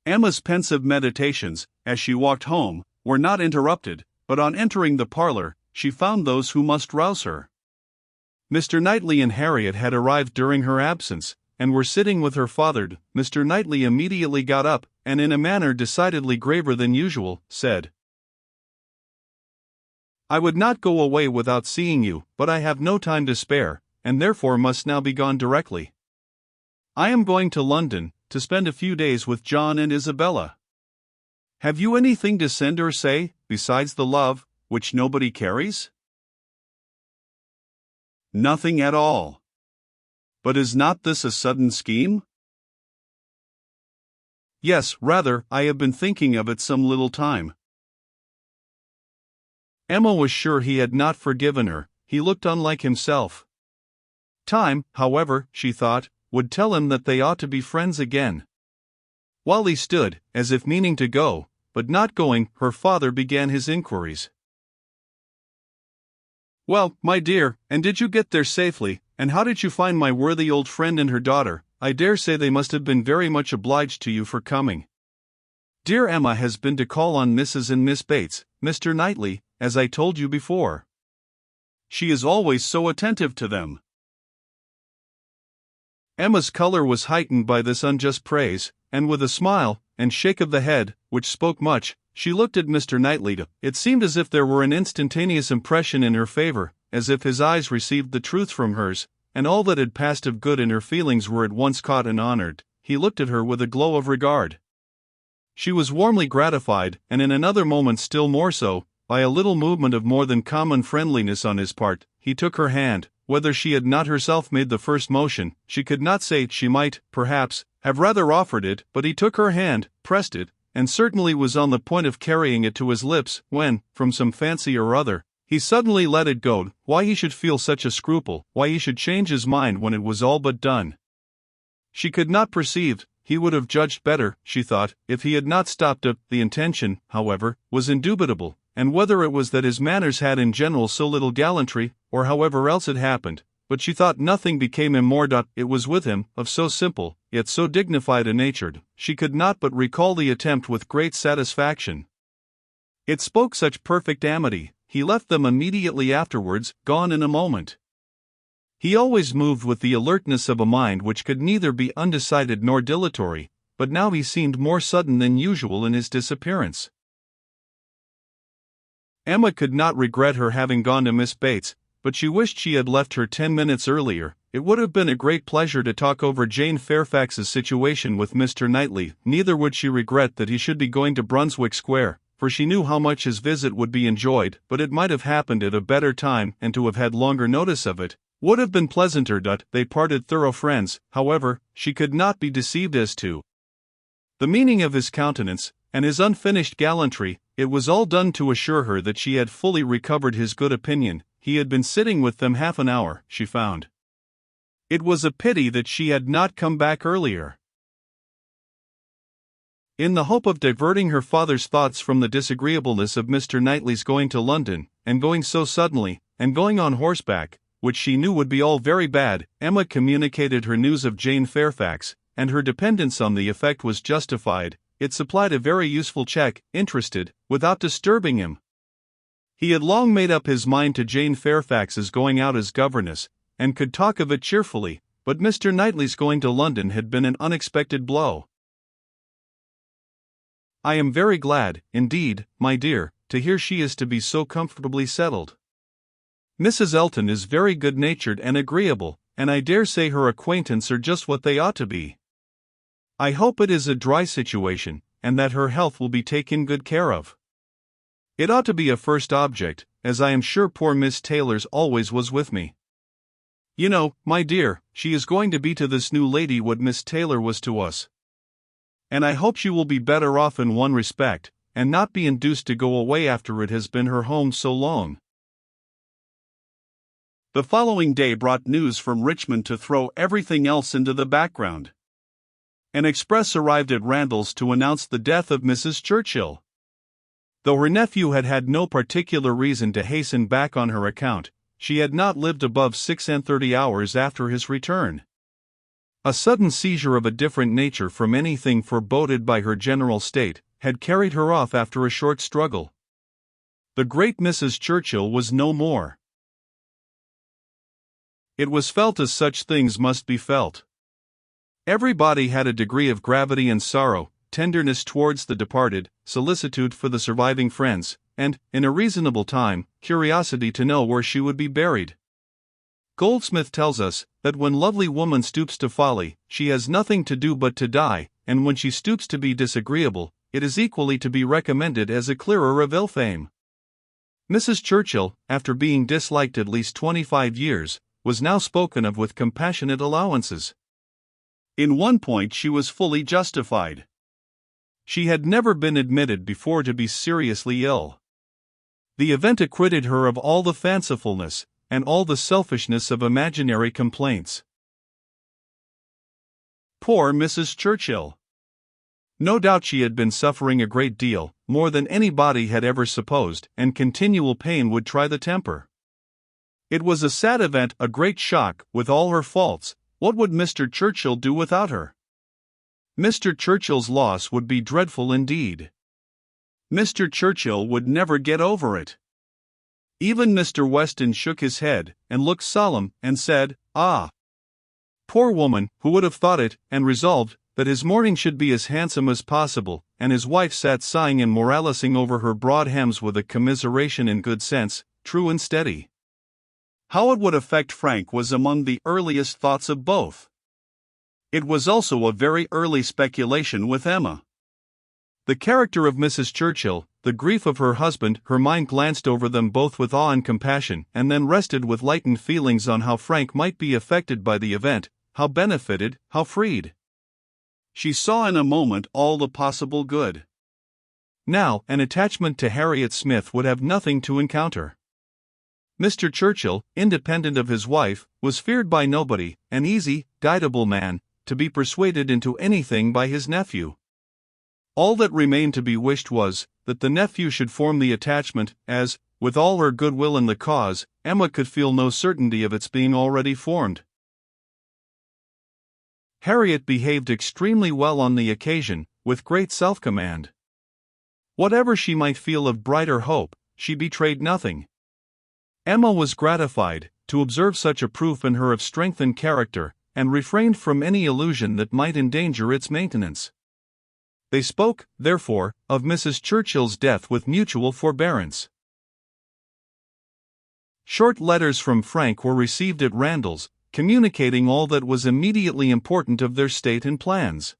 Emma's pensive meditations, as she walked home, were not interrupted, but on entering the parlor, she found those who must rouse her. Mr. Knightley and Harriet had arrived during her absence, and were sitting with her father. Mr. Knightley immediately got up, and in a manner decidedly graver than usual, said, "I would not go away without seeing you, but I have no time to spare, and therefore must now be gone directly. I am going to London, to spend a few days with John and Isabella. Have you anything to send or say, besides the love, which nobody carries?" "Nothing at all. But is not this a sudden scheme?" "Yes, rather. I have been thinking of it some little time." Emma was sure he had not forgiven her. He looked unlike himself. Time, however, she thought, would tell him that they ought to be friends again. While he stood, as if meaning to go, but not going, her father began his inquiries. "Well, my dear, and did you get there safely, and how did you find my worthy old friend and her daughter? I dare say they must have been very much obliged to you for coming. Dear Emma has been to call on Mrs. and Miss Bates, Mr. Knightley, as I told you before. She is always so attentive to them." Emma's color was heightened by this unjust praise, and with a smile and shake of the head, which spoke much, she looked at Mr. Knightley. It seemed as if there were an instantaneous impression in her favor, as if his eyes received the truth from hers, and all that had passed of good in her feelings were at once caught and honored. He looked at her with a glow of regard. She was warmly gratified, and in another moment still more so, by a little movement of more than common friendliness on his part. He took her hand. Whether she had not herself made the first motion, she could not say. She might, perhaps, have rather offered it, but he took her hand, pressed it, and certainly was on the point of carrying it to his lips, when, from some fancy or other, he suddenly let it go. Why he should feel such a scruple, why he should change his mind when it was all but done, she could not perceive. He would have judged better, she thought, if he had not stopped up. The intention, however, was indubitable, and whether it was that his manners had in general so little gallantry, or however else it happened, but she thought nothing became him more. It was with him, of so simple, yet so dignified a nature. She could not but recall the attempt with great satisfaction. It spoke such perfect amity. He left them immediately afterwards, gone in a moment. He always moved with the alertness of a mind which could neither be undecided nor dilatory, but now he seemed more sudden than usual in his disappearance. Emma could not regret her having gone to Miss Bates, but she wished she had left her 10 minutes earlier. It would have been a great pleasure to talk over Jane Fairfax's situation with Mr. Knightley. Neither would she regret that he should be going to Brunswick Square, for she knew how much his visit would be enjoyed, but it might have happened at a better time, and to have had longer notice of it would have been pleasanter. They parted thorough friends, however. She could not be deceived as to the meaning of his countenance, and his unfinished gallantry. It was all done to assure her that she had fully recovered his good opinion. He had been sitting with them half an hour, she found. It was a pity that she had not come back earlier. In the hope of diverting her father's thoughts from the disagreeableness of Mr. Knightley's going to London, and going so suddenly, and going on horseback, which she knew would be all very bad, Emma communicated her news of Jane Fairfax, and her dependence on the effect was justified. It supplied a very useful check, interested, without disturbing him. He had long made up his mind to Jane Fairfax's going out as governess, and could talk of it cheerfully, but Mr. Knightley's going to London had been an unexpected blow. "I am very glad, indeed, my dear, to hear she is to be so comfortably settled. Mrs. Elton is very good-natured and agreeable, and I dare say her acquaintance are just what they ought to be. I hope it is a dry situation, and that her health will be taken good care of. It ought to be a first object, as I am sure poor Miss Taylor's always was with me. You know, my dear, she is going to be to this new lady what Miss Taylor was to us. And I hope she will be better off in one respect, and not be induced to go away after it has been her home so long." The following day brought news from Richmond to throw everything else into the background. An express arrived at Randalls to announce the death of Mrs. Churchill. Though her nephew had had no particular reason to hasten back on her account, she had not lived above 36 hours after his return. A sudden seizure of a different nature from anything foreboded by her general state had carried her off after a short struggle. The great Mrs. Churchill was no more. It was felt as such things must be felt. Everybody had a degree of gravity and sorrow, tenderness towards the departed, solicitude for the surviving friends, and, in a reasonable time, curiosity to know where she would be buried. Goldsmith tells us that when lovely woman stoops to folly, she has nothing to do but to die, and when she stoops to be disagreeable, it is equally to be recommended as a clearer of ill fame. Mrs. Churchill, after being disliked at least 25 years, was now spoken of with compassionate allowances. In one point she was fully justified. She had never been admitted before to be seriously ill. The event acquitted her of all the fancifulness and all the selfishness of imaginary complaints. Poor Mrs. Churchill! No doubt she had been suffering a great deal, more than anybody had ever supposed, and continual pain would try the temper. It was a sad event, a great shock, with all her faults. What would Mr. Churchill do without her? Mr. Churchill's loss would be dreadful indeed. Mr. Churchill would never get over it. Even Mr. Weston shook his head, and looked solemn, and said, "Ah! Poor woman, who would have thought it, and resolved that his mourning should be as handsome as possible," and his wife sat sighing and moralising over her broad hems with a commiseration in good sense, true and steady. How it would affect Frank was among the earliest thoughts of both. It was also a very early speculation with Emma. The character of Mrs. Churchill, the grief of her husband, her mind glanced over them both with awe and compassion, and then rested with lightened feelings on how Frank might be affected by the event, how benefited, how freed. She saw in a moment all the possible good. Now, an attachment to Harriet Smith would have nothing to encounter. Mr. Churchill, independent of his wife, was feared by nobody, an easy, guidable man, to be persuaded into anything by his nephew. All that remained to be wished was, that the nephew should form the attachment, as, with all her goodwill in the cause, Emma could feel no certainty of its being already formed. Harriet behaved extremely well on the occasion, with great self-command. Whatever she might feel of brighter hope, she betrayed nothing. Emma was gratified to observe such a proof in her of strengthened character, and refrained from any illusion that might endanger its maintenance. They spoke, therefore, of Mrs. Churchill's death with mutual forbearance. Short letters from Frank were received at Randalls, communicating all that was immediately important of their state and plans.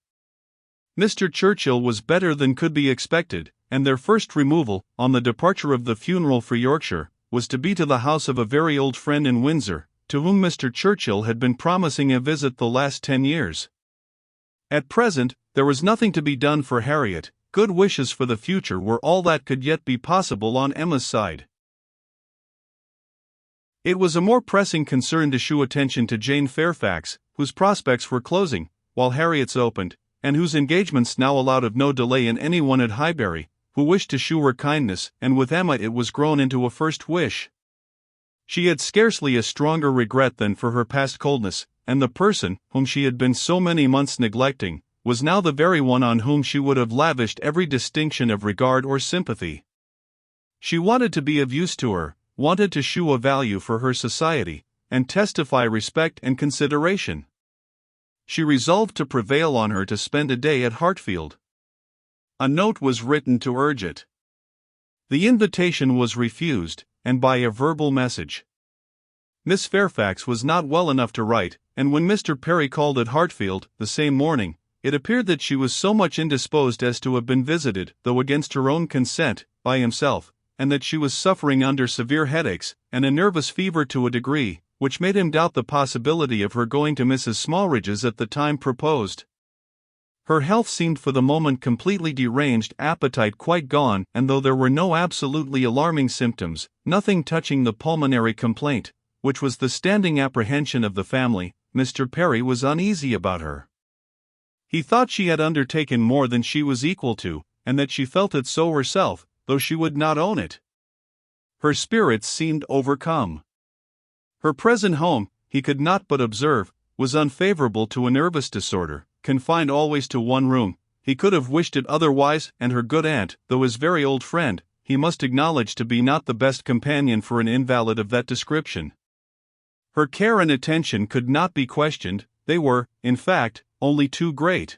Mr. Churchill was better than could be expected, and their first removal, on the departure of the funeral for Yorkshire, was to be to the house of a very old friend in Windsor, to whom Mr. Churchill had been promising a visit the last 10 years. At present, there was nothing to be done for Harriet. Good wishes for the future were all that could yet be possible on Emma's side. It was a more pressing concern to shew attention to Jane Fairfax, whose prospects were closing, while Harriet's opened, and whose engagements now allowed of no delay in any one at Highbury, who wished to shew her kindness, and with Emma it was grown into a first wish. She had scarcely a stronger regret than for her past coldness, and the person, whom she had been so many months neglecting, was now the very one on whom she would have lavished every distinction of regard or sympathy. She wanted to be of use to her, wanted to shew a value for her society, and testify respect and consideration. She resolved to prevail on her to spend a day at Hartfield. A note was written to urge it. The invitation was refused, and by a verbal message. Miss Fairfax was not well enough to write, and when Mr. Perry called at Hartfield, the same morning, it appeared that she was so much indisposed as to have been visited, though against her own consent, by himself, and that she was suffering under severe headaches, and a nervous fever to a degree, which made him doubt the possibility of her going to Mrs. Smallridge's at the time proposed. Her health seemed for the moment completely deranged, appetite quite gone, and though there were no absolutely alarming symptoms, nothing touching the pulmonary complaint, which was the standing apprehension of the family, Mr. Perry was uneasy about her. He thought she had undertaken more than she was equal to, and that she felt it so herself, though she would not own it. Her spirits seemed overcome. Her present home, he could not but observe, was unfavorable to a nervous disorder, confined always to one room. He could have wished it otherwise, and her good aunt, though his very old friend, he must acknowledge to be not the best companion for an invalid of that description. Her care and attention could not be questioned, they were, in fact, only too great.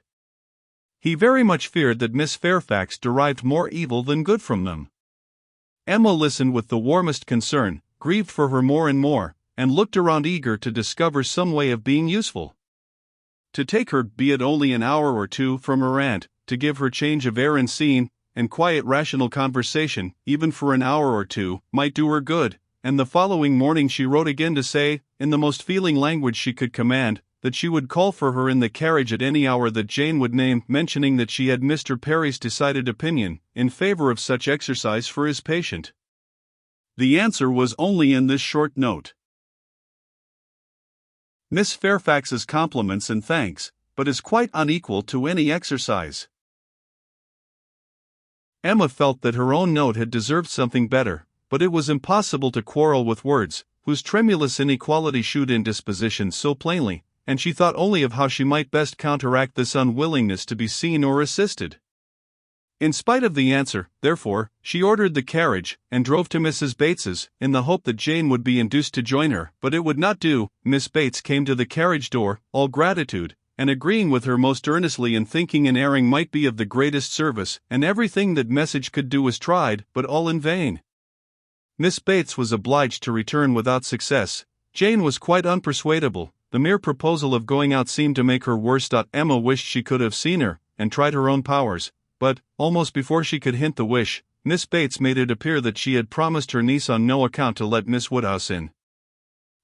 He very much feared that Miss Fairfax derived more evil than good from them. Emma listened with the warmest concern, grieved for her more and more, and looked around eager to discover some way of being useful. To take her, be it only an hour or two, from her aunt, to give her change of air and scene, and quiet rational conversation, even for an hour or two, might do her good, and the following morning she wrote again to say, in the most feeling language she could command, that she would call for her in the carriage at any hour that Jane would name, mentioning that she had Mr. Perry's decided opinion in favor of such exercise for his patient. The answer was only in this short note: Miss Fairfax's compliments and thanks, but is quite unequal to any exercise. Emma felt that her own note had deserved something better, but it was impossible to quarrel with words, whose tremulous inequality shewed indisposition so plainly, and she thought only of how she might best counteract this unwillingness to be seen or assisted. In spite of the answer, therefore, she ordered the carriage, and drove to Mrs. Bates's, in the hope that Jane would be induced to join her, but it would not do. Miss Bates came to the carriage door, all gratitude, and agreeing with her most earnestly in thinking an airing might be of the greatest service, and everything that message could do was tried, but all in vain. Miss Bates was obliged to return without success. Jane was quite unpersuadable. The mere proposal of going out seemed to make her worse. Emma wished she could have seen her, and tried her own powers, but, almost before she could hint the wish, Miss Bates made it appear that she had promised her niece on no account to let Miss Woodhouse in.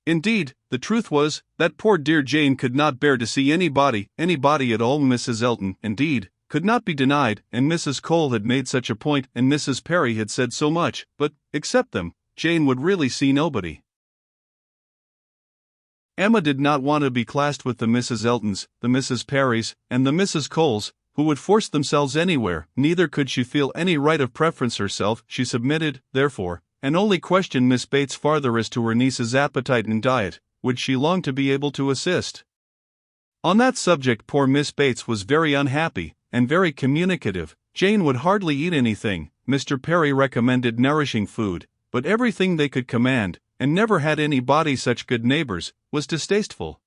Indeed, the truth was, that poor dear Jane could not bear to see anybody at all. Mrs. Elton, indeed, could not be denied, and Mrs. Cole had made such a point, and Mrs. Perry had said so much, but, except them, Jane would really see nobody. Emma did not want to be classed with the Mrs. Eltons, the Mrs. Perrys, and the Mrs. Coles, who would force themselves anywhere. Neither could she feel any right of preference herself. She submitted, therefore, and only questioned Miss Bates farther as to her niece's appetite and diet, which she longed to be able to assist. On that subject poor Miss Bates was very unhappy, and very communicative. Jane would hardly eat anything. Mr. Perry recommended nourishing food, but everything they could command, and never had anybody such good neighbors, was distasteful.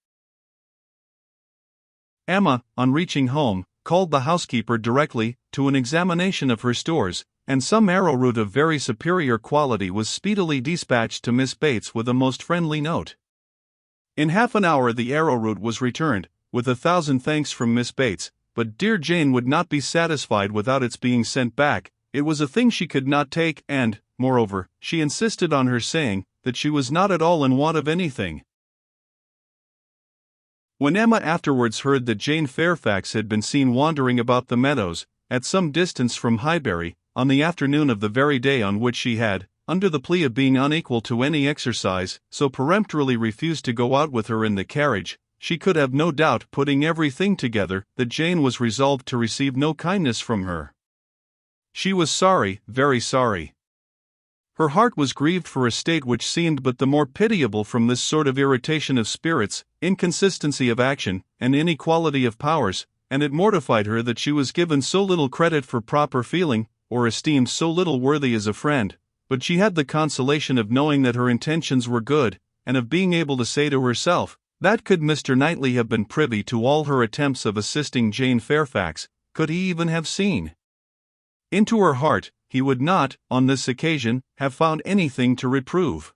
Emma, on reaching home, called the housekeeper directly to an examination of her stores, and some arrowroot of very superior quality was speedily dispatched to Miss Bates with a most friendly note. In half an hour the arrowroot was returned, with 1,000 thanks from Miss Bates, but dear Jane would not be satisfied without its being sent back. It was a thing she could not take, and, moreover, she insisted on her saying that she was not at all in want of anything. When Emma afterwards heard that Jane Fairfax had been seen wandering about the meadows, at some distance from Highbury, on the afternoon of the very day on which she had, under the plea of being unequal to any exercise, so peremptorily refused to go out with her in the carriage, she could have no doubt, putting everything together, that Jane was resolved to receive no kindness from her. She was sorry, very sorry. Her heart was grieved for a state which seemed but the more pitiable from this sort of irritation of spirits, inconsistency of action, and inequality of powers, and it mortified her that she was given so little credit for proper feeling, or esteemed so little worthy as a friend, but she had the consolation of knowing that her intentions were good, and of being able to say to herself, that could Mr. Knightley have been privy to all her attempts of assisting Jane Fairfax, could he even have seen into her heart, he would not, on this occasion, have found anything to reprove.